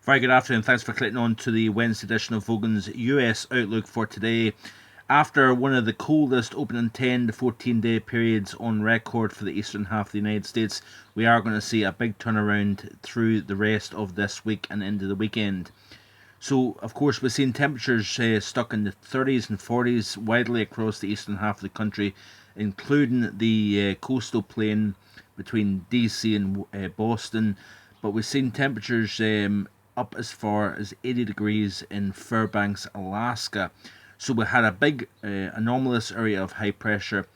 Very good afternoon. Thanks for clicking on to the Wednesday edition of Vogan's US Outlook for today. After one of the coldest opening 10 to 14 day periods on record for the eastern half of the United States, we are going to see a big turnaround through the rest of this week and into the weekend. So, of course, we've seen temperatures stuck in the 30s and 40s widely across the eastern half of the country, including the coastal plain between DC and Boston. But we've seen temperatures up as far as 80 degrees in Fairbanks, Alaska. So we had a big anomalous area of high pressure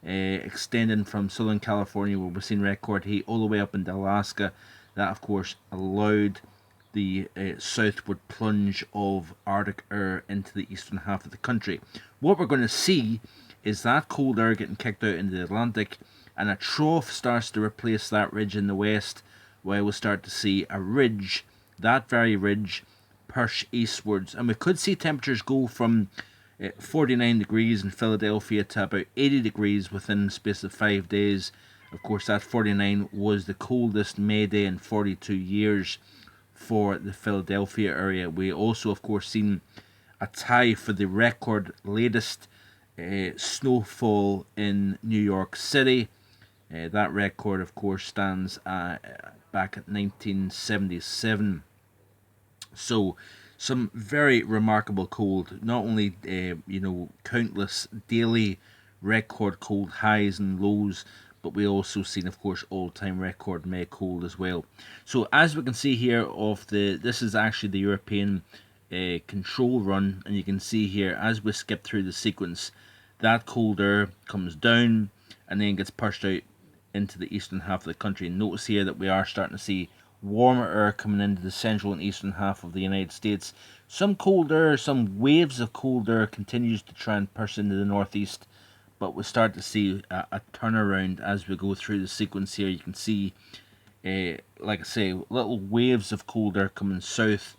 extending from Southern California, where we've seen record heat, all the way up into Alaska. That, of course, allowed the southward plunge of Arctic air into the eastern half of the country. What we're going to see is that cold air getting kicked out into the Atlantic, and a trough starts to replace that ridge in the west, where we'll start to see a ridge, that very ridge, push eastwards. And we could see temperatures go from 49 degrees in Philadelphia to about 80 degrees within the space of 5 days. Of course, that 49 was the coldest May day in 42 years for the Philadelphia area. We also, of course, seen a tie for the record latest snowfall in New York City. That record, of course, stands back at 1977. So, some very remarkable cold. Not only countless daily record cold highs and lows, but we also seen, of course, all-time record May cold as well. So as we can see here, this is actually the European control run, and you can see here as we skip through the sequence, that cold air comes down and then gets pushed out into the eastern half of the country. And notice here that we are starting to see warmer air coming into the central and eastern half of the United States. Some cold air, some waves of cold air continues to try and push into the northeast, but we'll start to see a turnaround as we go through the sequence here. You can see, like I say, little waves of cold air coming south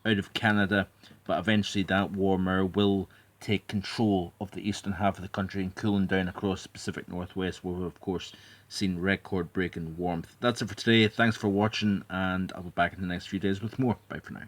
out of Canada, but eventually that warm air will take control of the eastern half of the country and cooling down across the Pacific Northwest, where we've, of course, seen record-breaking warmth. That's it for today. Thanks for watching, and I'll be back in the next few days with more. Bye for now.